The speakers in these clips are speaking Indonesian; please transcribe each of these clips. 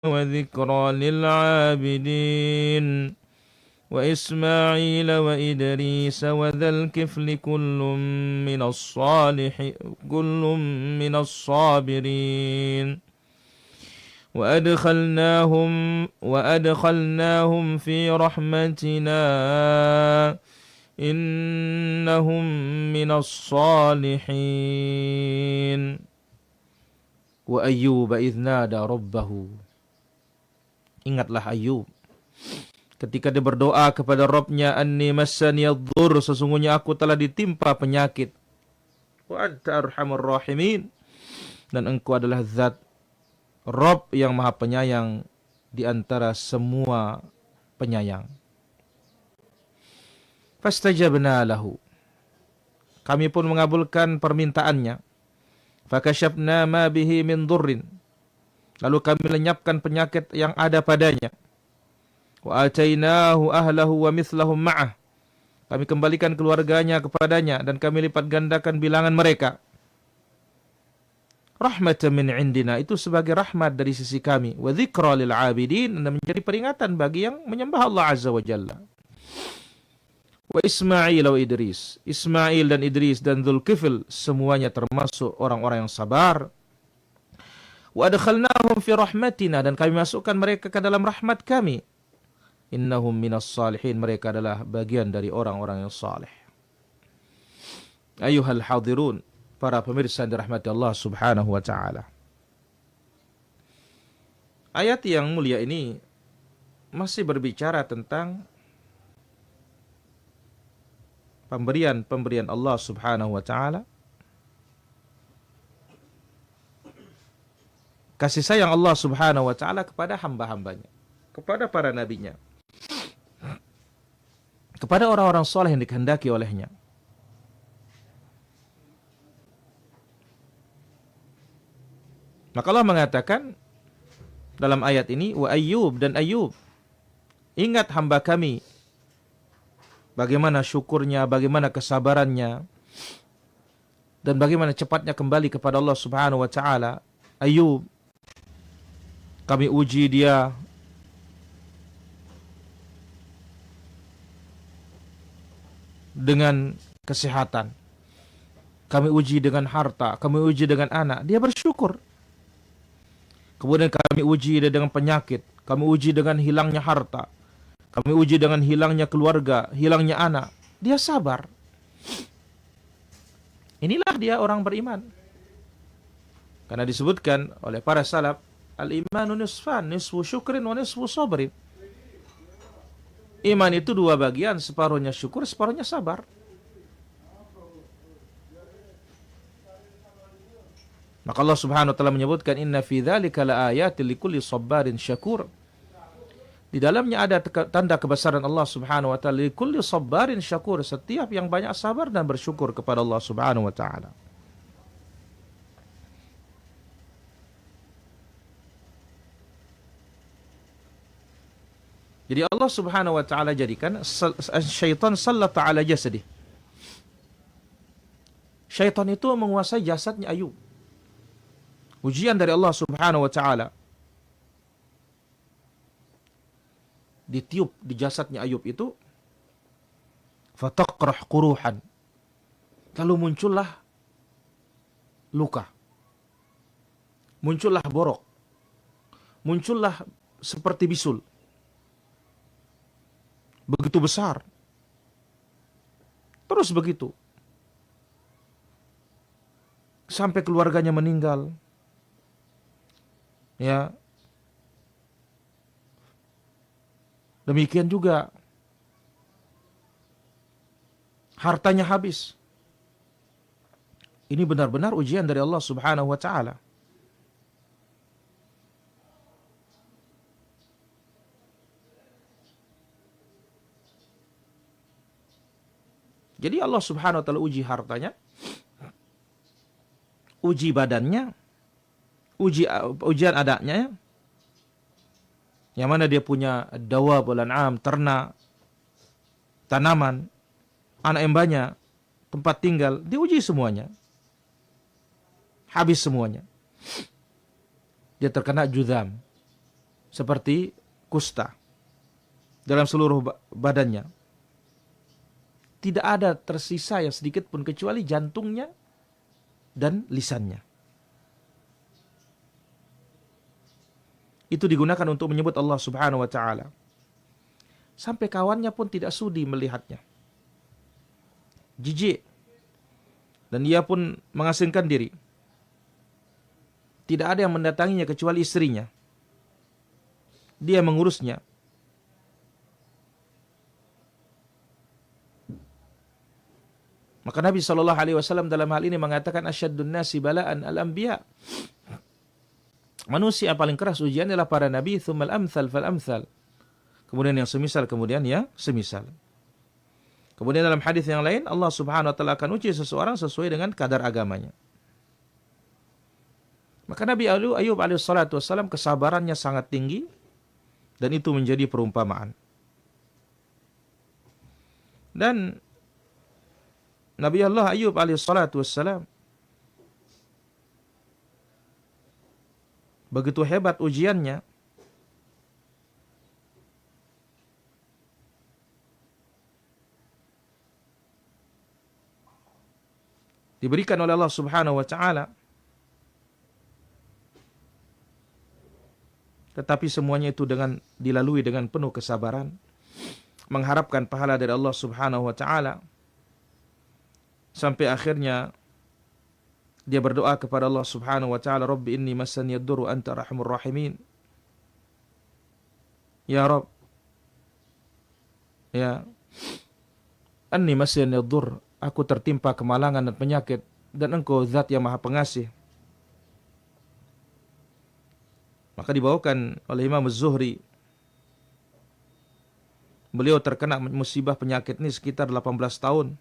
وذكرى للعابدين وإسماعيل وإدريس وذا الكفل كل من الصابرين وأدخلناهم في رحمتنا إنهم من الصالحين وأيوب إذ نادى ربه. Ingatlah Ayub ketika dia berdoa kepada Rabb-Nya, anni massaniyadh-dhurr, sesungguhnya aku telah ditimpa penyakit. Wa anta arhamur rahimin, dan engkau adalah zat Rabb yang maha penyayang di antara semua penyayang. Fastajabna lahu, kami pun mengabulkan permintaannya. Fakashafna ma bihi min dhurrin, lalu kami lenyapkan penyakit yang ada padanya. Wa atainahu ahlahu wa mithlahum ma'ah, kami kembalikan keluarganya kepadanya dan kami lipat gandakan bilangan mereka. Rahmatan min indina, itu sebagai rahmat dari sisi kami. Wa dzikra lil 'abidin, dan menjadi peringatan bagi yang menyembah Allah Azza wa Jalla. Wa Ismail wa Idris, Ismail dan Idris dan Dzulkifl semuanya termasuk orang-orang yang sabar. Wa adkhalnahum fi rahmatina, dan kami masukkan mereka ke dalam rahmat kami. Innahum minas salihin, mereka adalah bagian dari orang-orang yang saleh. Ayuhal hadirun, para pemirsa yang dirahmati Allah Subhanahu wa taala. Ayat yang mulia ini masih berbicara tentang pemberian Allah Subhanahu wa taala, kasih sayang Allah Subhanahu wa taala kepada hamba-hambanya, kepada para nabinya, kepada orang-orang saleh yang dikehendaki olehnya. Maka Allah mengatakan dalam ayat ini, wa Ayyub, dan Ayyub, ingat hamba kami, bagaimana syukurnya, bagaimana kesabarannya, dan bagaimana cepatnya kembali kepada Allah Subhanahu wa taala. Ayyub, kami uji dia dengan kesehatan, kami uji dengan harta, kami uji dengan anak, dia bersyukur. Kemudian kami uji dia dengan penyakit, kami uji dengan hilangnya harta, kami uji dengan hilangnya keluarga, hilangnya anak, dia sabar. Inilah dia orang beriman. Karena disebutkan oleh para salaf, al-imanu nisfan, nisfu syukrin wa nisfu sabrin. Iman itu dua bagian, separuhnya syukur, separuhnya sabar. Maka Allah Subhanahu wa taala menyebutkan, inna fi dzalika laayatin likulli sabarin syakur. Di dalamnya ada tanda kebesaran Allah Subhanahu wa taala, likulli sabarin syakur, setiap yang banyak sabar dan bersyukur kepada Allah Subhanahu wa taala. Jadi Allah Subhanahu wa taala jadikan syaitan sallata ala jasadih. Syaitan itu menguasai jasadnya Ayub. Ujian dari Allah Subhanahu wa taala. Ditiup di jasadnya Ayub itu, fataqrah quruhan, lalu muncullah luka, muncullah borok, muncullah seperti bisul, begitu besar, terus begitu sampai keluarganya meninggal. Ya, demikian juga hartanya habis. Ini benar-benar ujian dari Allah Subhanahu wa taala. Jadi Allah Subhanahu wa taala uji hartanya, uji badannya, ujian adanya, yang mana dia punya dawa bulan'am, ternak, tanaman, anak yang banyak, tempat tinggal, diuji semuanya. Habis semuanya. Dia terkena judam. seperti kusta dalam seluruh badannya. Tidak ada tersisa yang sedikit pun kecuali jantungnya dan lisannya. Itu digunakan untuk menyebut Allah Subhanahu wa taala. Sampai kawannya pun tidak sudi melihatnya. Jijik. Dan ia pun mengasingkan diri. Tidak ada yang mendatanginya kecuali istrinya. Dia mengurusnya. Maka Nabi SAW dalam hal ini mengatakan asyaddun nasi bala'an al-anbiya. Manusia paling keras ujian adalah para nabi, tsummal amsal fal amsal. Kemudian yang semisal, kemudian yang semisal. Kemudian dalam hadis yang lain, Allah Subhanahu wa taala akan uji seseorang sesuai dengan kadar agamanya. Maka Nabi Ayub alaihissalatu wassalam kesabarannya sangat tinggi dan itu menjadi perumpamaan. Dan Nabi Allah Ayub alaihissalatu wassalam begitu hebat ujiannya, diberikan oleh Allah Subhanahu wa taala, tetapi semuanya itu dilalui dengan penuh kesabaran, mengharapkan pahala dari Allah Subhanahu wa taala, sampai akhirnya dia berdoa kepada Allah Subhanahu wa taala, Rabbi inni massani ad-durru anta arhamur rahimin. Ya Rabb, ya, anni massani ad-durr, aku tertimpa kemalangan dan penyakit, dan Engkau zat yang maha pengasih. Maka dibawakan oleh Imam Az-Zuhri, beliau terkena musibah penyakit ini sekitar 18 tahun.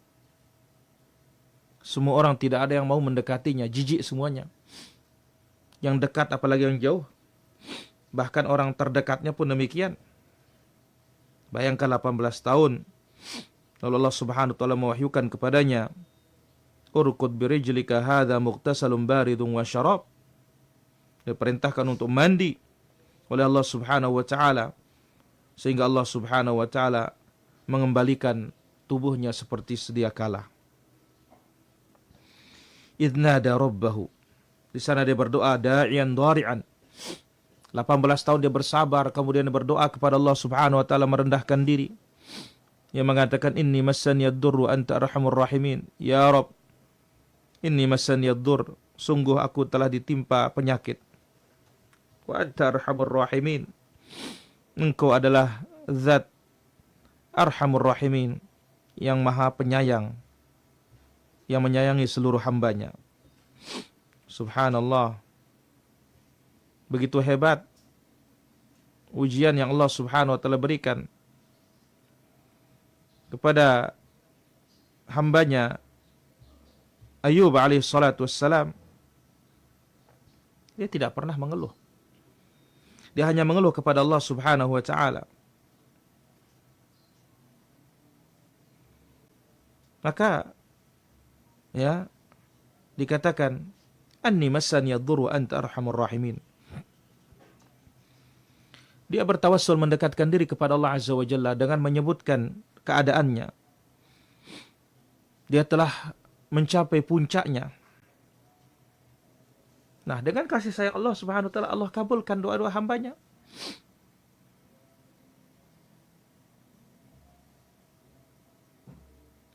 Semua orang tidak ada yang mau mendekatinya, jijik semuanya. Yang dekat apalagi yang jauh. Bahkan orang terdekatnya pun demikian. Bayangkan 18 tahun. Lalu Allah Subhanahu wa taala mewahyukan kepadanya, Urkud birijlika hadza mughtasalun baridun wa syarab. Diperintahkan untuk mandi oleh Allah Subhanahu wa taala, sehingga Allah Subhanahu wa taala mengembalikan tubuhnya seperti sedia kala. Idnada rabbahu. Di sana dia berdoa da'iyan dhari'an. 18 tahun dia bersabar, kemudian dia berdoa kepada Allah Subhanahu wa taala merendahkan diri. Yang mengatakan inni massani ad-durru anta arhamur rahimin. Ya Rabb, inni massani ad-durr, sungguh aku telah ditimpa penyakit. Wa anta arhamur rahimin. Engkau adalah zat arhamur rahimin, yang maha penyayang, yang menyayangi seluruh hambanya. Subhanallah. Begitu hebat ujian yang Allah Subhanahu wa taala berikan kepada hambanya Ayub alaihi salatu wassalam. Dia tidak pernah mengeluh. Dia hanya mengeluh kepada Allah Subhanahu wa taala. Maka ya, dikatakan anni massani ad-durru anta arhamur rahimin. Dia bertawassul mendekatkan diri kepada Allah Azza wa Jalla dengan menyebutkan keadaannya. Dia telah mencapai puncaknya. Nah, dengan kasih sayang Allah Subhanahu wa taala, Allah kabulkan doa-doa hambanya.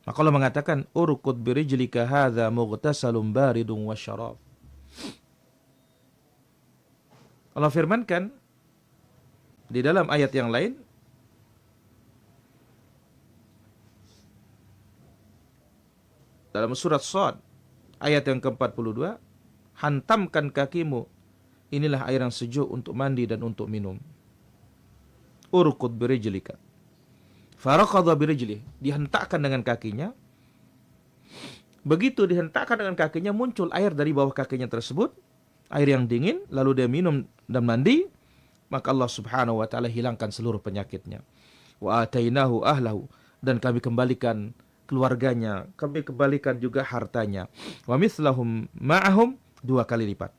Maka Allah mengatakan urkud birijlika hadza mughtasalun baridun wa syarab. Allah firmankan di dalam ayat yang lain, dalam surat Shad ayat yang ke-42, hantamkan kakimu, inilah air yang sejuk untuk mandi dan untuk minum. Urkud birijlika. Faraqadha birijlih, dihentakkan dengan kakinya. Begitu dihentakkan dengan kakinya, muncul air dari bawah kakinya tersebut, air yang dingin, lalu dia minum dan mandi, maka Allah Subhanahu wa taala hilangkan seluruh penyakitnya. Wa atainahu ahlahu, dan kami kembalikan keluarganya, kami kembalikan juga hartanya. Wa mithlahum ma'ahum, 2 kali lipat.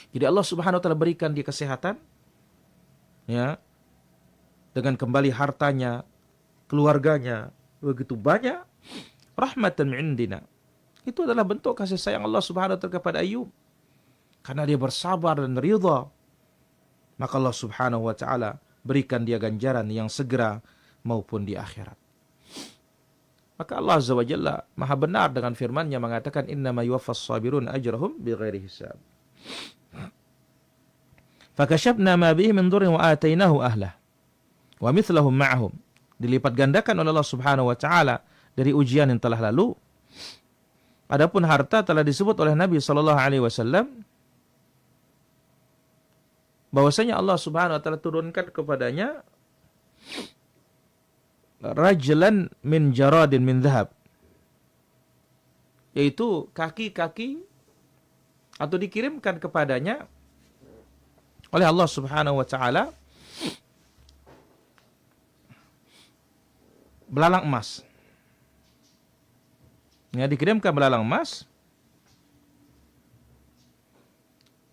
Jadi Allah Subhanahu wa taala berikan dia kesehatan, ya, dengan kembali hartanya, keluarganya, begitu banyak, rahmatan min indina. Itu adalah bentuk kasih sayang Allah Subhanahu wa taala kepada Ayub. Karena dia bersabar dan ridha, maka Allah Subhanahu wa taala berikan dia ganjaran yang segera maupun di akhirat. Maka Allah Azza wa Jalla Maha benar dengan firman-Nya mengatakan innama yuwaffas sabirun ajrahum bighairi hisab. Fakashafna ma bihi min dhurrin wa atainahu ahlah wa mithlahum ma'ahum. Dilipat gandakan oleh Allah Subhanahu wa taala dari ujian yang telah lalu. Adapun harta telah disebut oleh Nabi sallallahu alaihi wasallam bahwasanya Allah Subhanahu wa taala turunkan kepadanya rajlan min jaradin min dhahab, yaitu kaki-kaki atau dikirimkan kepadanya oleh Allah Subhanahu wa taala belalang emas. Ya, dikirimkan belalang emas.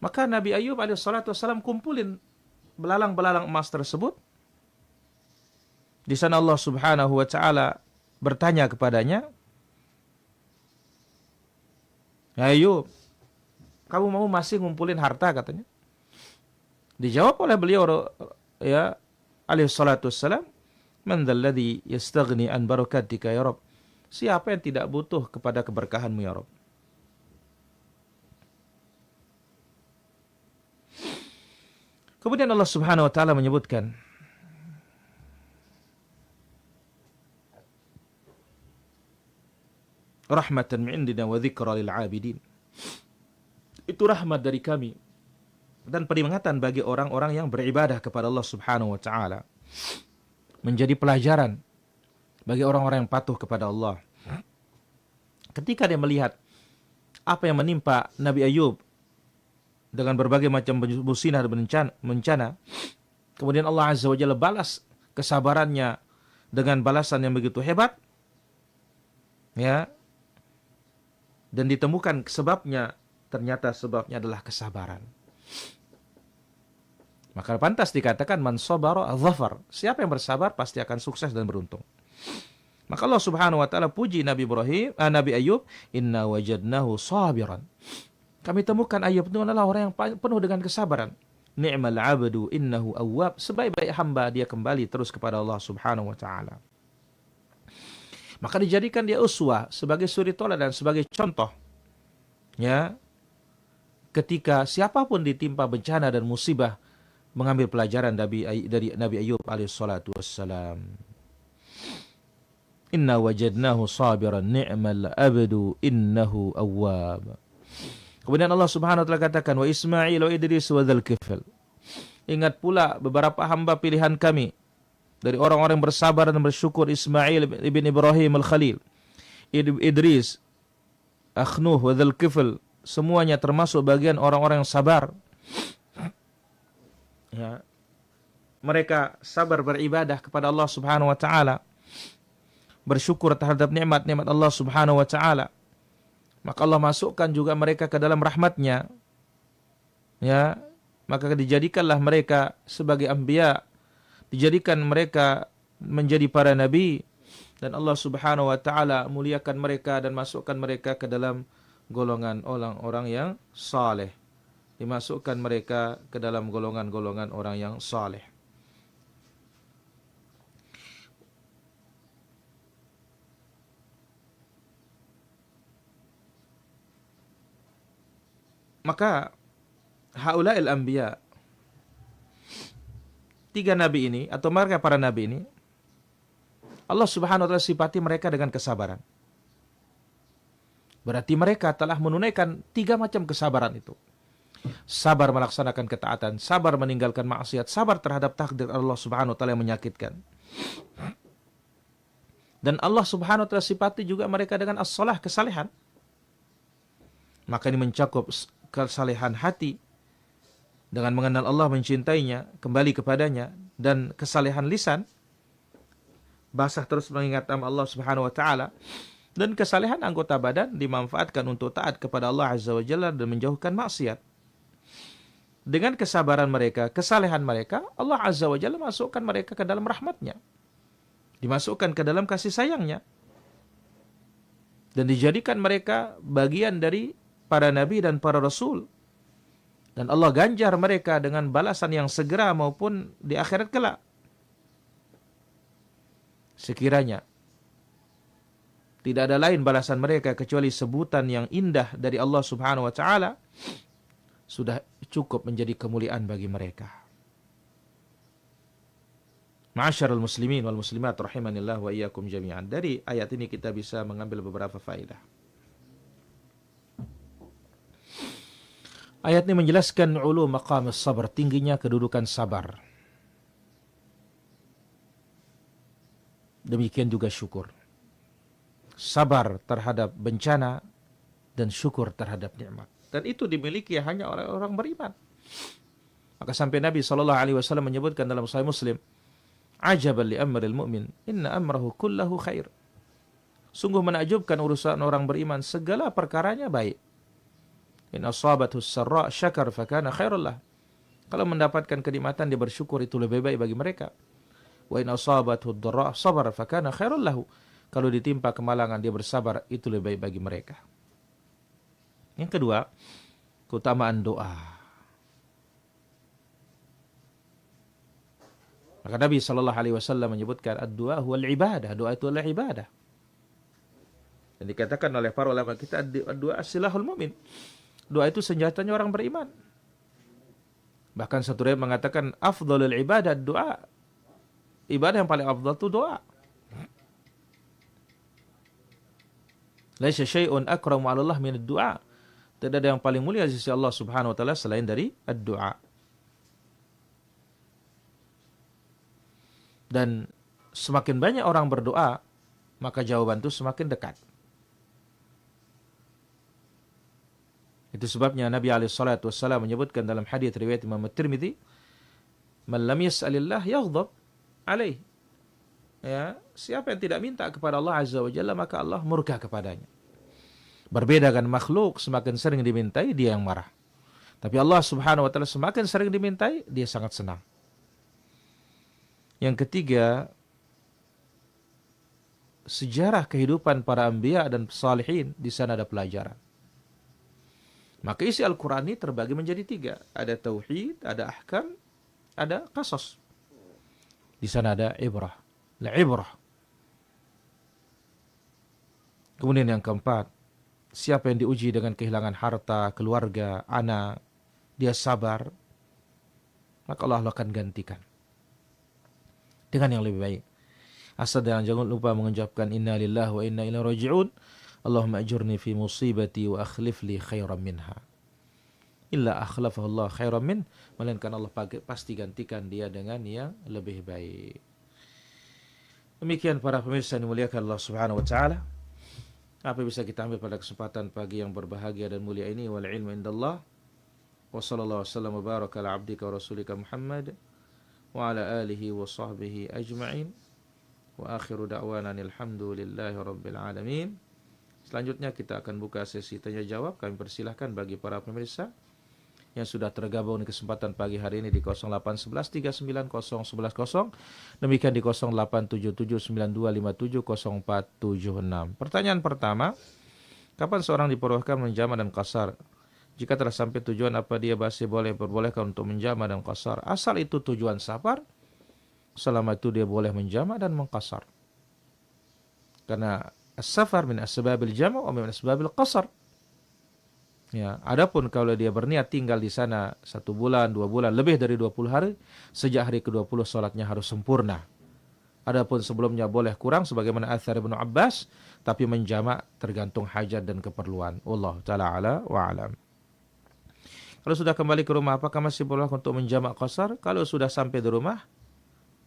Maka Nabi Ayub alaihissalatu wassalam kumpulin belalang-belalang emas tersebut. Di sana Allah Subhanahu wa taala bertanya kepadanya, "Ya Ayub, kamu mau masih ngumpulin harta?" katanya. Dijawab oleh beliau ya alaihissalatu wassalam, "Man dzalladzi yastaghni an barakatika ya Rabb?" Siapa yang tidak butuh kepada keberkahanmu ya Rabb? Kemudian Allah Subhanahu wa taala menyebutkan rahmatan min indina wa dzikra lil 'abidin. Itu rahmat dari kami dan peringatan bagi orang-orang yang beribadah kepada Allah Subhanahu wa taala. Menjadi pelajaran bagi orang-orang yang patuh kepada Allah. Ketika dia melihat apa yang menimpa Nabi Ayub dengan berbagai macam musibah dan bencana, kemudian Allah Azza wa Jalla balas kesabarannya dengan balasan yang begitu hebat, ya, dan ditemukan sebabnya, ternyata sebabnya adalah kesabaran. Maka pantas dikatakan man sabara dzafar. Siapa yang bersabar pasti akan sukses dan beruntung. Maka Allah Subhanahu wa taala puji Nabi Ayub, inna wajadnahu sabiran. Kami temukan Ayub itu adalah orang yang penuh dengan kesabaran. Ni'mal 'abdu innahu awwab. Sebaik-baik hamba dia kembali terus kepada Allah Subhanahu wa taala. Maka dijadikan dia uswah, sebagai suri teladan dan sebagai contoh. Ya. Ketika siapapun ditimpa bencana dan musibah, mengambil pelajaran dari Nabi Ayub alaihissalatu wassalam. Inna wajadnahu sabiran ni'mal abdu innahu awwab. Kemudian Allah Subhanahu wa taala katakan wa Ismail wa Idris wa Dzulkifl. Ingat pula beberapa hamba pilihan kami dari orang-orang yang bersabar dan bersyukur, Ismail ibn Ibrahim al-Khalil, Idris, Akhnuh wa Dzulkifl, semuanya termasuk bagian orang-orang yang sabar. Ya. Mereka sabar beribadah kepada Allah Subhanahu wa taala, bersyukur terhadap nikmat-nikmat Allah Subhanahu wa taala. Maka Allah masukkan juga mereka ke dalam rahmat-Nya. Ya, maka dijadikanlah mereka sebagai anbiya, dijadikan mereka menjadi para nabi, dan Allah Subhanahu wa taala muliakan mereka dan masukkan mereka ke dalam golongan orang-orang yang saleh. Dimasukkan mereka ke dalam golongan-golongan orang yang saleh. Maka haula'il anbiya, tiga nabi ini atau mereka para nabi ini, Allah Subhanahu wa taala sifati mereka dengan kesabaran. Berarti mereka telah menunaikan tiga macam kesabaran itu. Sabar melaksanakan ketaatan, sabar meninggalkan maksiat, sabar terhadap takdir Allah Subhanahu wa taala yang menyakitkan. Dan Allah Subhanahu wa taala sifati juga mereka dengan as-shalah, kesalehan. Maka ini mencakup kesalehan hati dengan mengenal Allah, mencintainya, kembali kepadanya, dan kesalehan lisan, basah terus mengingat nama Allah Subhanahu wa taala, dan kesalehan anggota badan dimanfaatkan untuk taat kepada Allah Azza wa Jalla dan menjauhkan maksiat. dengan kesabaran mereka, kesalehan mereka, Allah Azza wa Jalla masukkan mereka ke dalam rahmatnya. Dimasukkan ke dalam kasih sayangnya. Dan dijadikan mereka bagian dari para nabi dan para rasul. Dan Allah ganjar mereka dengan balasan yang segera maupun di akhirat kelak. Sekiranya tidak ada lain balasan mereka kecuali sebutan yang indah dari Allah Subhanahu wa taala, sudah cukup menjadi kemuliaan bagi mereka. Ma'asyiral muslimin wal muslimat rahimanillah wa iyyakum jami'an. Dari ayat ini kita bisa mengambil beberapa faedah. Ayat ini menjelaskan ulu maqam sabar, tingginya kedudukan sabar. Demikian juga syukur. Sabar terhadap bencana dan syukur terhadap nikmat. Dan itu dimiliki hanya orang-orang beriman. Maka sampai Nabi SAW menyebutkan dalam Sahih Muslim, ajaban li amril mu'min, inna amrahu kullahu khair. Sungguh menakjubkan urusan orang beriman, segala perkaranya baik. In asabathu sarra syakar fakana khairul lah. Kalau mendapatkan kenikmatan dia bersyukur, itu lebih baik bagi mereka. Wa in asabathu dharra sabar fakana khairul lahu. Kalau ditimpa kemalangan dia bersabar, itu lebih baik bagi mereka. Yang kedua, keutamaan doa. Maka Nabi SAW menyebutkan ad-du'a huwal ibadah. Doa itu adalah ibadah. Dan dikatakan oleh para ulama kita, ad-du'a silahul mu'min. Doa itu senjatanya orang beriman. Bahkan satu riwayat mengatakan afdhalul ibadah doa. Ibadah yang paling afdal itu doa. Laisa syai'un akramu 'ala Allah min ad-du'a. Tidak ada yang paling mulia di sisi Allah Subhanahu wa taala selain dari ad-du'a. Dan semakin banyak orang berdoa, maka jawaban itu semakin dekat. Itu sebabnya Nabi SAW menyebutkan dalam hadis riwayat Imam At-Tirmidzi, "Man lam yas'alillah yaghdab alaih." Ya, siapa yang tidak minta kepada Allah Azza wa Jalla, maka Allah murka kepadanya. Berbeda dengan makhluk, semakin sering dimintai dia yang marah. Tapi Allah Subhanahu wa taala semakin sering dimintai, dia sangat senang. Yang ketiga, sejarah kehidupan para anbiya dan salihin, di sana ada pelajaran. Maka isi Al-Quran ini terbagi menjadi 3. Ada tauhid, ada ahkam, ada qasas. Di sana ada ibrah. La ibrah. Kemudian yang keempat, siapa yang diuji dengan kehilangan harta, keluarga, anak, dia sabar, maka Allah akan gantikan dengan yang lebih baik. Asal dan jangan lupa mengucapkan inna lillahi wa inna ilaihi raji'un. Allahumma ajurni fi musibati wa akhlif li khairan minha. Illa akhlafahu Allah khairan min, melainkan Allah pasti gantikan dia dengan yang lebih baik. Demikian para pemirsa yang dimuliakan Allah Subhanahu wa taala. Apa yang bisa kita ambil pada kesempatan pagi yang berbahagia dan mulia ini? Wal ilmu indallah. Wa sallallahu wasallam wa baraka ala abdika wa rasulika Muhammad wa ala alihi wa sahbihi ajma'in. Wa akhiru da'wana alhamdulillahi rabbil alamin. Selanjutnya kita akan buka sesi tanya jawab. Kami persilahkan bagi para pemirsa yang sudah tergabung di kesempatan pagi hari ini di 0811 390110. Demikian di 087792570476. Pertanyaan pertama, kapan seorang diperbolehkan menjama dan qasar? Jika telah sampai tujuan, apa dia masih diperbolehkan untuk menjama dan qasar? Asal itu tujuan safar, selama itu dia boleh menjama dan mengqasar. Karena as-safar min asbabil jama' wa min asbabil qasar. Ya, adapun kalau dia berniat tinggal di sana 1 bulan, 2 bulan, lebih dari 20 hari, sejak hari ke-20 salatnya harus sempurna. Adapun sebelumnya boleh kurang sebagaimana athar Ibnu Abbas, tapi menjama' tergantung hajat dan keperluan. Wallahu taala ala wa alam. Kalau sudah kembali ke rumah, apakah masih boleh untuk menjama' qasar? Kalau sudah sampai di rumah,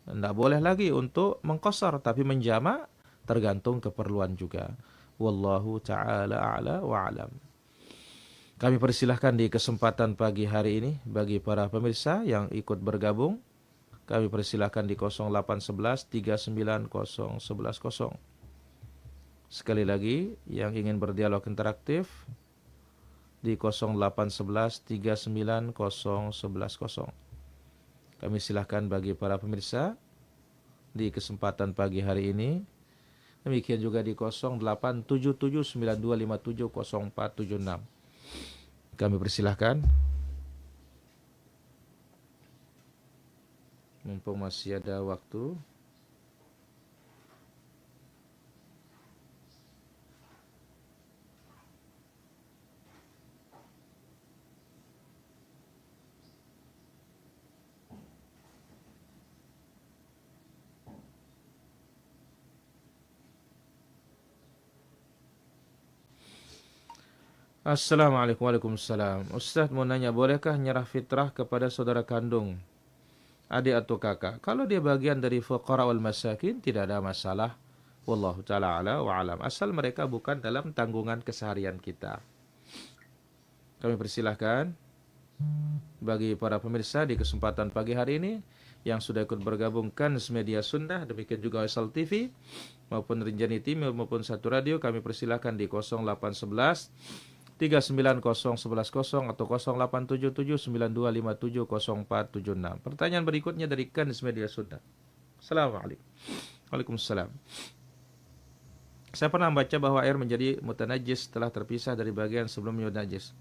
tidak boleh lagi untuk mengqasar, tapi menjama' tergantung keperluan juga. Wallahu ta'ala a'la wa'alam. Kami persilahkan di kesempatan pagi hari ini bagi para pemirsa yang ikut bergabung. Kami persilahkan di 0811 390110. Sekali lagi, yang ingin berdialog interaktif di 0811 390110. Kami silahkan bagi para pemirsa di kesempatan pagi hari ini. Demikian juga di 087792570476. Kami persilahkan. Mumpung masih ada waktu. Assalamualaikum warahmatullahi wabarakatuh. Ustaz mau nanya, bolehkah nyerah fitrah kepada saudara kandung, adik atau kakak? Kalau dia bagian dari fuqara wal masakin, tidak ada masalah. Wallahu ta'ala ala wa alam. Asal mereka bukan dalam tanggungan keseharian kita. Kami persilahkan bagi para pemirsa di kesempatan pagi hari ini yang sudah ikut bergabung Kans Media Sunnah, demikian juga Waisal TV maupun Rinjani TV maupun Satu Radio. Kami persilahkan di 0811 390110 atau 087792570476. Pertanyaan berikutnya dari Kans Media Sunnah. Assalamualaikum. Waalaikumsalam. Saya pernah membaca bahwa air menjadi mutanajis setelah terpisah dari bagian sebelumnya najis,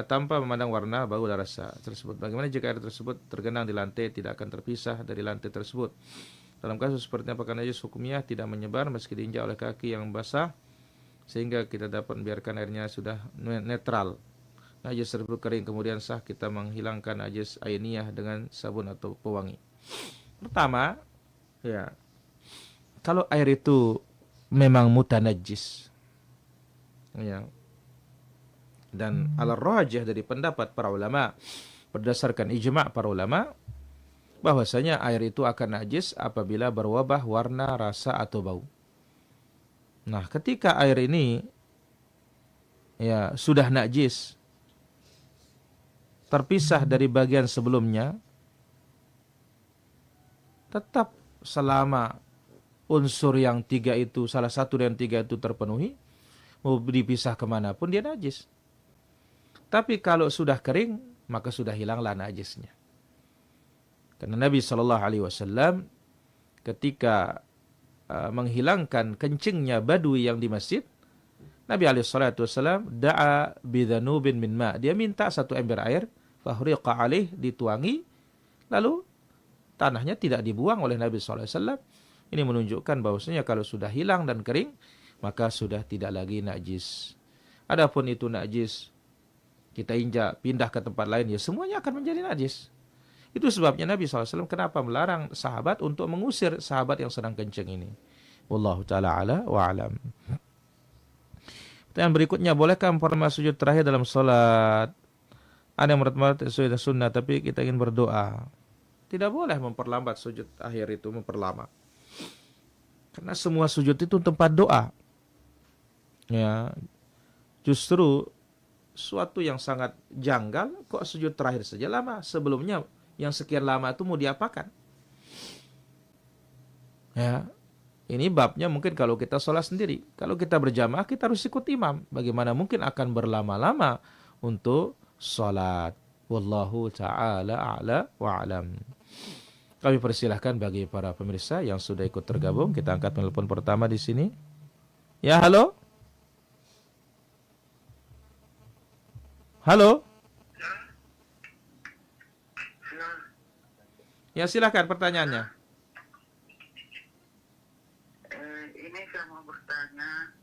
tanpa memandang warna, bau, dan rasa tersebut. Bagaimana jika air tersebut tergenang di lantai, tidak akan terpisah dari lantai tersebut? Dalam kasus seperti apakah najis hukumnya tidak menyebar meski diinjak oleh kaki yang basah, sehingga kita dapat membiarkan airnya sudah netral? Najis tersebut kering kemudian sah kita menghilangkan najis ainiyah dengan sabun atau pewangi? Pertama, ya, kalau air itu memang mutanajis, ya, dan al-rajih dari pendapat para ulama berdasarkan ijma' para ulama bahwasanya air itu akan najis apabila berubah warna, rasa atau bau. Nah, ketika air ini ya sudah najis, terpisah dari bagian sebelumnya, tetap selama unsur yang tiga itu, salah satu dari tiga itu terpenuhi, mau dipisah kemanapun dia najis. Tapi kalau sudah kering, maka sudah hilanglah najisnya. Karena Nabi SAW ketika menghilangkan kencingnya badui yang di masjid, Nabi SAW da'a bidhanubin min ma'. Dia minta satu ember air, fahriqa alaih, dituangi, lalu tanahnya tidak dibuang oleh Nabi SAW. Ini menunjukkan bahwasanya kalau sudah hilang dan kering, maka sudah tidak lagi najis. Adapun itu najis, kita injak, pindah ke tempat lain, ya semuanya akan menjadi najis. Itu sebabnya Nabi SAW kenapa melarang sahabat untuk mengusir sahabat yang sedang kencing ini. Wallahu ta'ala ala wa alam. Pertanyaan berikutnya, bolehkah memperlama sujud terakhir dalam sholat? Ada yang menurut sesuai sunnah, tapi kita ingin berdoa. Tidak boleh memperlambat sujud akhir itu, memperlama. Karena semua sujud itu tempat doa. Ya, justru suatu yang sangat janggal, kok sujud terakhir saja lama, sebelumnya yang sekian lama itu mau diapakan? Ya, ini babnya mungkin kalau kita sholat sendiri. Kalau kita berjamaah, kita harus ikut imam. Bagaimana mungkin akan berlama-lama untuk sholat? Wallahu ta'ala a'la wa'alam. Kami persilahkan bagi para pemirsa yang sudah ikut tergabung. Kita angkat telepon pertama di sini. Ya, halo? Halo? Ya, silakan pertanyaannya. Ini saya mau bertanya,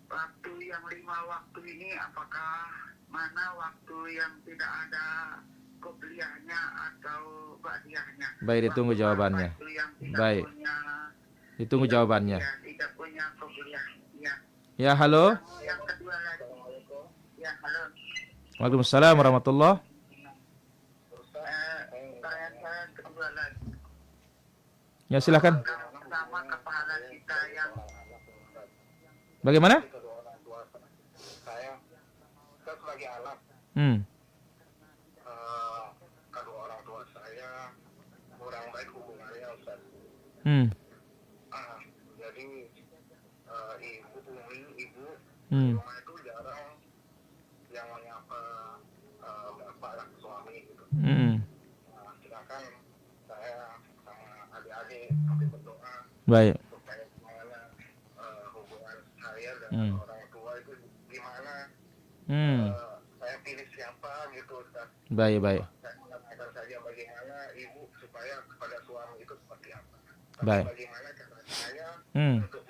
waktu yang 5 waktu ini apakah mana waktu yang tidak ada qobliyahnya atau ba'diyahnya? Baik, ditunggu jawabannya. Baik, ditunggu jawabannya. Tidak punya qobliyah. Ya, halo. Yang kedua lagi. Ya, halo. Waalaikumsalam warahmatullahi. Pertanyaan kedua lagi. Ya, silakan. Sama kepala kita yang Bagaimana? saya sebagai anak, kedua orang tua saya kurang baik hubungannya, Ustaz. Jadi ibu di rumah itu Baik. supaya gimana hubungan saya dengan Hmm. orang tua itu gimana, Hmm. saya pilih siapa gitu Ustaz. Baik, baik. Saya mengatakan saja bagaimana ibu supaya kepada suami itu seperti apa. Tapi Baik. bagaimana cara saya Hmm. untuk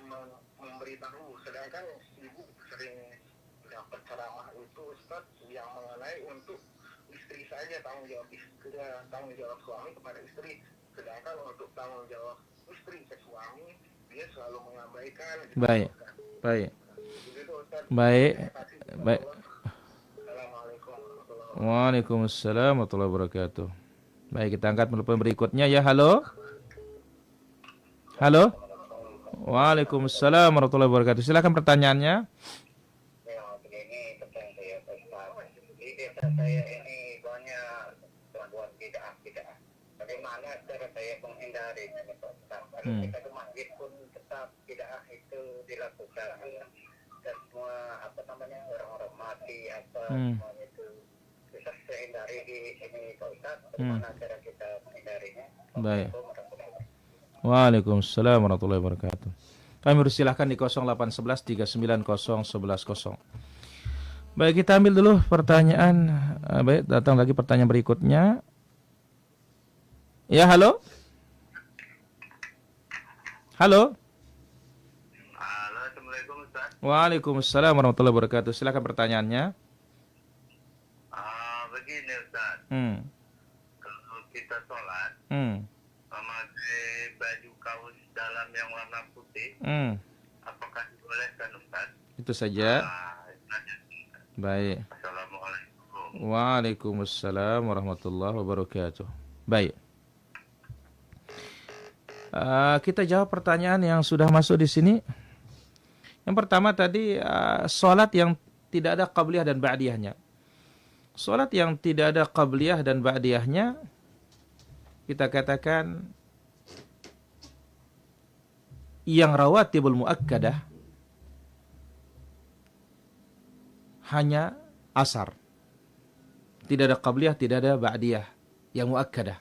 memberitahu, sedangkan ibu sering dapat ceramah itu Ustaz yang mengenai untuk istri saja, tanggung jawab suami kepada istri, sedangkan untuk tanggung jawab istri ke suami dia selalu mengabaikan gitu, Baik. Ustaz. Baik. Begitu Ustaz. Baik. Terima kasih. Baik. Assalamualaikum warahmatullahi wabarakatuh. Waalaikumsalam warahmatullahi wabarakatuh. Baik, kita angkat telepon berikutnya ya. Halo. Halo. Waalaikumsalam warahmatullahi wabarakatuh. Silakan pertanyaannya. Ya, begini pertanyaan saya Ustaz. Di desa saya ini banyak gangguan bid'ah. Bagaimana cara saya menghindari Ustaz? Kalau kita ke masjid pun tetap bid'ah itu dilakukan dan semua orang-orang mati semuanya itu bisa saya hindari di sini Pak Ustaz. Bagaimana cara kita menghindarinya? Baik. Assalamualaikum warahmatullahi wabarakatuh. Waalaikumsalam warahmatullahi wabarakatuh. Kami bersilahkan di 0811 390110. Baik, kita ambil dulu pertanyaan. Baik, datang lagi pertanyaan berikutnya. Ya, halo. Halo. Halo, Assalamualaikum Ustaz. Waalaikumsalam warahmatullahi wabarakatuh. Silakan pertanyaannya. Begini Ustaz, Hmm. kalau kita sholat Hmm. memakai baju kaos dalam yang warna putih, Hmm. apakah dibolehkan Ustaz? Itu saja. Itu. Baik. Assalamualaikum. Waalaikumsalam warahmatullahi wabarakatuh. Baik. Kita jawab pertanyaan yang sudah masuk di sini. Yang pertama tadi salat yang tidak ada qabliyah dan ba'diyahnya. Salat yang tidak ada qabliyah dan ba'diyahnya kita katakan yang rawatibul muakkadah hanya asar. Tidak ada qabliyah, tidak ada ba'diyah yang muakkadah.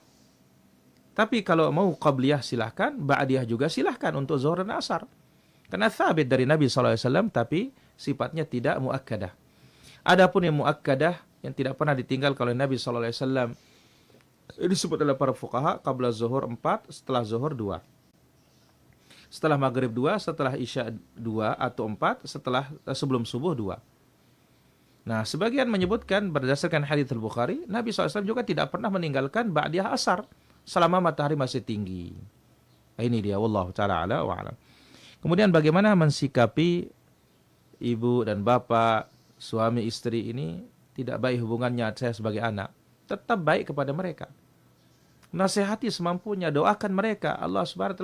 Tapi kalau mau qabliyah silahkan, ba'diyah juga silahkan untuk zuhur dan asar. Karena thabit dari Nabi SAW, tapi sifatnya tidak muakkadah. Adapun yang muakkadah, yang tidak pernah ditinggalkan oleh Nabi SAW, ini disebut oleh para fuqaha, qabla zuhur 4, setelah zuhur 2. Setelah maghrib 2, setelah isya 2 atau 4, sebelum subuh 2. Nah, sebagian menyebutkan berdasarkan hadits Al-Bukhari, Nabi SAW juga tidak pernah meninggalkan ba'diyah asar selama matahari masih tinggi. Ini dia, wallahu ta'ala ala wa alam. Kemudian bagaimana mensikapi ibu dan bapak, suami istri ini tidak baik hubungannya saya sebagai anak. Tetap baik kepada mereka. Nasihati semampunya, doakan mereka. Allah Subhanahu wa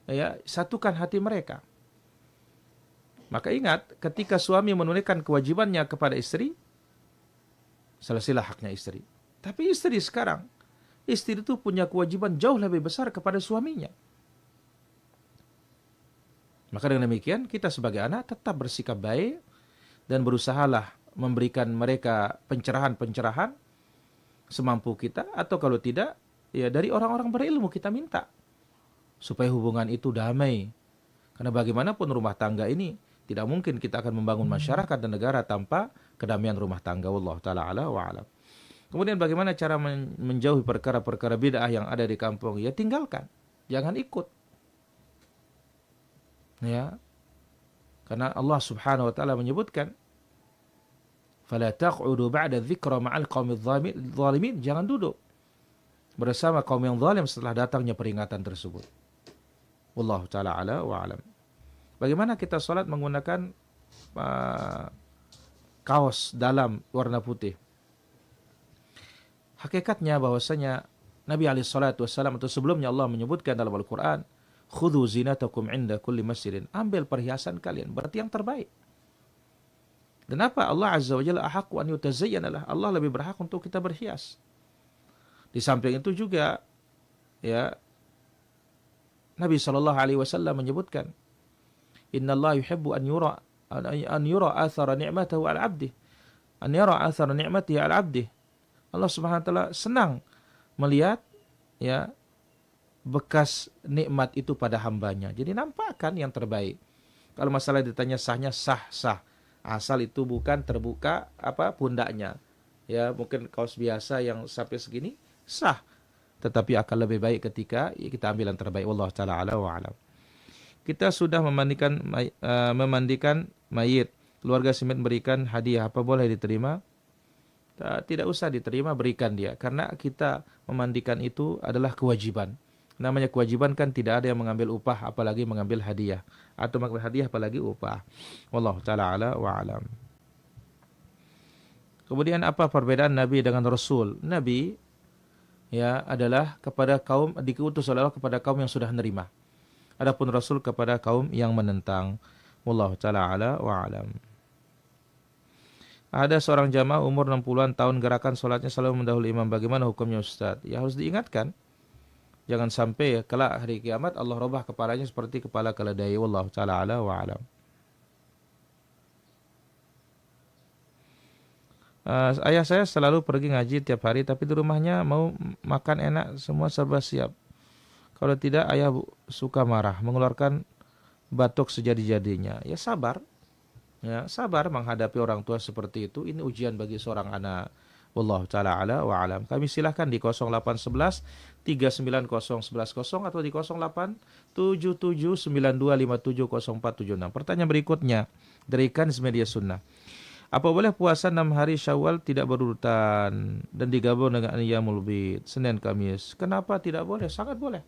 taala satukan hati mereka. Maka ingat, ketika suami menunaikan kewajibannya kepada istri, selesailah haknya istri. Tapi istri sekarang, istri itu punya kewajiban jauh lebih besar kepada suaminya. Maka dengan demikian, kita sebagai anak tetap bersikap baik dan berusahalah memberikan mereka pencerahan-pencerahan semampu kita, atau kalau tidak, ya dari orang-orang berilmu kita minta supaya hubungan itu damai. Karena bagaimanapun rumah tangga ini tidak mungkin kita akan membangun masyarakat dan negara tanpa kedamaian rumah tangga. Wallahu taala ala wa alam. Kemudian bagaimana cara menjauhi perkara-perkara bid'ah yang ada di kampung? Ya tinggalkan, jangan ikut. Ya. Karena Allah Subhanahu wa taala menyebutkan, "Fala taq'udu ba'da dzikra ma'al qaumidz zalimin." Jangan duduk bersama kaum yang zalim setelah datangnya peringatan tersebut. Wallahu taala ala wa alam. Bagaimana kita salat menggunakan kaos dalam warna putih? Hakikatnya bahwasanya Nabi alaihi salatu wasallam atau sebelumnya Allah menyebutkan dalam Al-Qur'an, "Khudhu zinatakum 'inda kulli masjidin." Ambil perhiasan kalian, berarti yang terbaik. Dan apa? Allah Azza wa Jalla ahaqqu an yutazayyana lah. Allah lebih berhak untuk kita berhias. Di samping itu juga ya Nabi sallallahu alaihi wasallam menyebutkan, "Innallaha yuhibbu an yura athara ni'matahu 'ala 'abdihi." An yara athara ni'matihi 'ala 'abdihi. Allah Subhanahu wa taala senang melihat ya bekas nikmat itu pada hambanya. Jadi nampakkan yang terbaik. Kalau masalah ditanya sahnya, sah. Asal itu bukan terbuka pundaknya. Ya, mungkin kaos biasa yang sampai segini sah. Tetapi akan lebih baik ketika kita ambil yang terbaik. Wallahu taala ala wa alam. Kita sudah memandikan mayit. Keluarga si mayit berikan hadiah, apa boleh diterima? Tidak usah diterima, berikan dia. Karena kita memandikan itu adalah kewajiban. Namanya kewajiban kan tidak ada yang mengambil upah apalagi mengambil hadiah, atau mengambil hadiah apalagi upah. Wallahu taala ala wa alam. Kemudian apa perbedaan Nabi dengan Rasul? Nabi ya adalah kepada kaum, diutus oleh Allah kepada kaum yang sudah menerima. Adapun Rasul kepada kaum yang menentang. Wallahu taala ala wa alam. Ada seorang jamaah umur 60-an tahun, gerakan sholatnya selalu mendahului imam. Bagaimana hukumnya Ustaz? Ya harus diingatkan. Jangan sampai ya kelak hari kiamat Allah robah kepalanya seperti kepala keledai. Wallahu taala ala wa alam. Ayah saya selalu pergi ngaji tiap hari, tapi di rumahnya mau makan enak, semua serba siap. Kalau tidak, ayah suka marah, mengeluarkan batuk sejadi-jadinya. Ya sabar. Ya, sabar menghadapi orang tua seperti itu. Ini ujian bagi seorang anak. Wallahu taala ala wa alam. Kami silahkan di 0811 390110 atau di 087792570476. Pertanyaan berikutnya dari Kanz Media Sunnah. Apa boleh puasa 6 hari Syawal tidak berurutan dan digabung dengan Ayyamul Bid, Senin Kamis? Kenapa tidak boleh? Sangat boleh.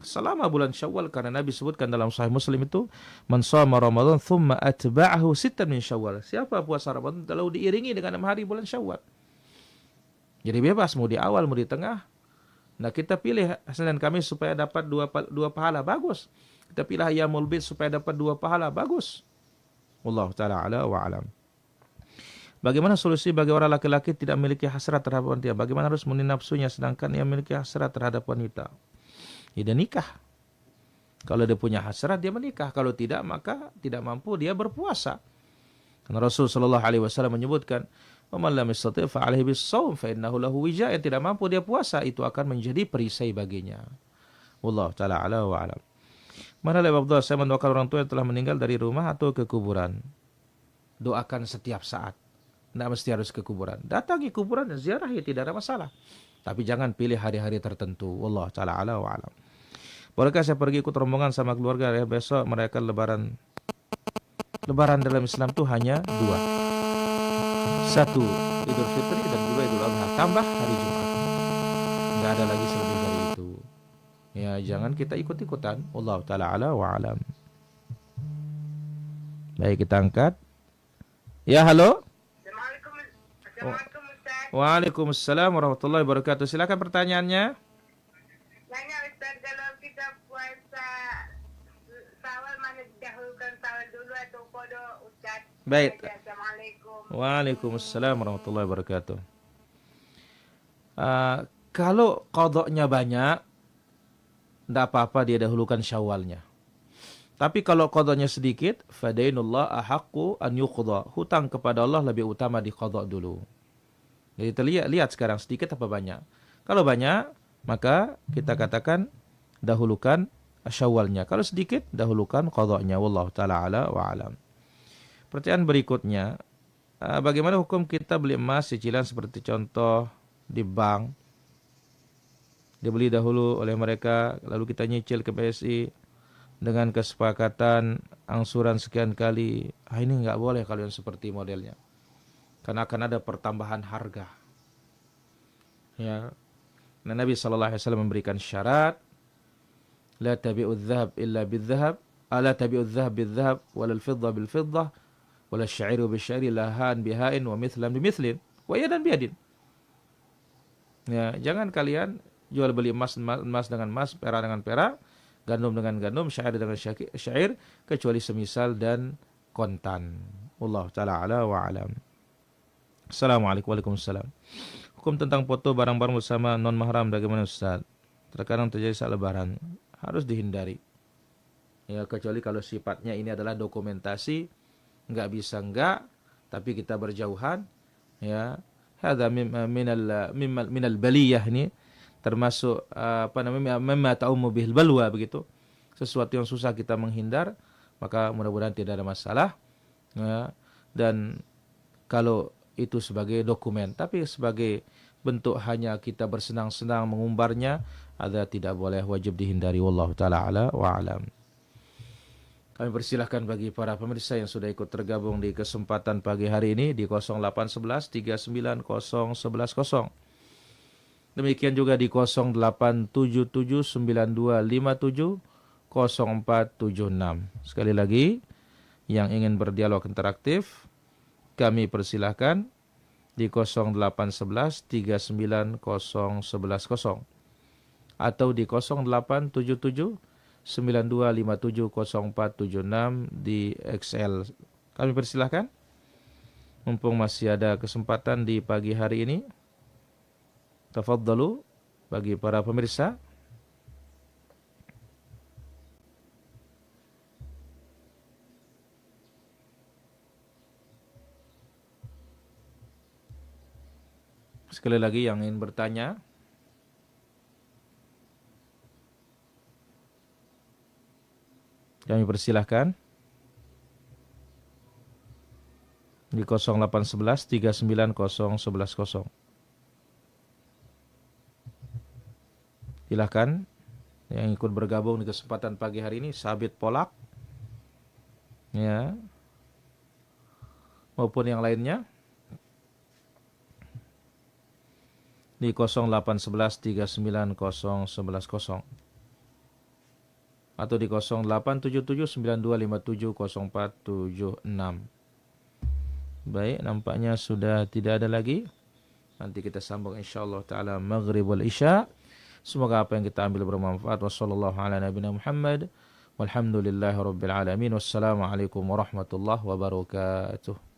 Selama bulan Syawal, karena Nabi sebutkan dalam Sahih Muslim itu, man shoma Ramadan thumma atba'ahu sittan min Syawal. Siapa puasa Ramadan lalu diiringi dengan 6 hari bulan Syawal. Jadi bebas mau di awal mau di tengah. Nah, kita pilih Senin Kamis supaya dapat dua pahala, bagus. Kita pilih Ayyamul Bid supaya dapat 2 pahala, bagus. Wallahu taala ala wa alam. Bagaimana solusi bagi orang laki-laki tidak memiliki hasrat terhadap wanita? Bagaimana harus menahan nafsunya sedangkan ia memiliki hasrat terhadap wanita? Ya dia nikah. Kalau dia punya hasrat dia menikah. Kalau tidak maka tidak mampu dia berpuasa. Karena Rasul sallallahu alaihi wasallam menyebutkan, "Wa man lam yastati' fa 'alaihi bis-shaum fa innahu lahu wija." Yang tidak mampu dia puasa itu akan menjadi perisai baginya. Wallahu taala ala wa alam. Mana lebih afdal, saya mendoakan orang tua yang telah meninggal dari rumah atau ke kuburan? Doakan setiap saat. Tidak mesti harus ke kuburan. Datangi kuburan dan ziarahi, tidak ada masalah. Tapi jangan pilih hari-hari tertentu. Wallahu taala ala wa alam. Bolehkah saya pergi ikut rombongan sama keluarga ya besok merayakan lebaran? Lebaran dalam Islam itu hanya 2. 1 Idul Fitri dan 2 Idul Adha. Tambah hari Jumat. Tidak ada lagi selebih dari itu. Ya jangan kita ikut-ikutan. Wallahu taala ala wa alam. Baik, kita angkat. Ya halo. Assalamualaikum Ustaz. Waalaikumsalam warahmatullahi wabarakatuh. Silakan pertanyaannya. Nanya Ustaz, kalau kita puasa Syawal mana didahulukan Syawal dulu atau qada Ustaz? Baik. Assalamualaikum. Waalaikumsalam warahmatullahi wabarakatuh. Kalau qadanya banyak, tidak apa-apa dia dahulukan Syawalnya. Tapi kalau qadanya sedikit, fadainullah ahaqqu an yuqda. Hutang kepada Allah lebih utama diqadha dulu. Jadi lihat sekarang sedikit apa banyak. Kalau banyak, maka kita katakan dahulukan Syawalnya. Kalau sedikit, dahulukan qadanya. Wallahu taala ala wa alam. Pertanyaan berikutnya, bagaimana hukum kita beli emas cicilan seperti contoh di bank? Dibeli dahulu oleh mereka, lalu kita nyicil ke BSI dengan kesepakatan angsuran sekian kali. Ini nggak boleh kalau yang seperti modelnya, karena akan ada pertambahan harga. Ya, nah, Nabi sallallahu alaihi wasallam memberikan syarat, la tabi'udz dzahab illa bidzahab, ala tabi'udz dzahab bidzahab, wal fiddah bil fiddah, wal sya'iru bisya'iri, lahan bihain wa mithlan bimithlin, wa yadan biyadin. Ya, jangan kalian jual beli emas dengan emas, perak dengan perak, gandum dengan gandum, syair dengan syair, kecuali semisal dan kontan. Wallahu taala ala wa alam. Assalamualaikum warahmatullahi wabarakatuh. Hukum tentang foto barang-barang bersama non mahram bagaimana Ustaz? Terkadang terjadi saat lebaran, harus dihindari. Ya, kecuali kalau sifatnya ini adalah dokumentasi, enggak bisa enggak, tapi kita berjauhan, ya. Hadza minal baliyah ini, termasuk mimma ta'ummu bihil balwa begitu. Sesuatu yang susah kita menghindar, maka mudah-mudahan tidak ada masalah. Ya. Dan kalau itu sebagai dokumen, tapi sebagai bentuk hanya kita bersenang-senang mengumbarnya, ada tidak boleh, wajib dihindari. Wallahu taala ala wa alam. Kami persilahkan bagi para pemirsa yang sudah ikut tergabung di kesempatan pagi hari ini di 0811 390110. Demikian juga di 0877 9257 0476. Sekali lagi, yang ingin berdialog interaktif, kami persilahkan di 0811 390110 atau di 0877 92570476 di XL. Kami persilahkan, mumpung masih ada kesempatan di pagi hari ini. Tafadhalu bagi para pemirsa. Sekali lagi yang ingin bertanya, kami persilahkan di 0811 390110. Silahkan yang ikut bergabung di kesempatan pagi hari ini, Sabit Polak, ya, maupun yang lainnya di 0811 390110 atau di 0877 92570476. Baik, nampaknya sudah tidak ada lagi. Nanti kita sambung insyaallah taala maghrib wal isya. Semoga apa yang kita ambil bermanfaat. Wassallallahu ala nabiyina Muhammad walhamdulillahirabbil alamin. Wassalamualaikum warahmatullahi wabarakatuh.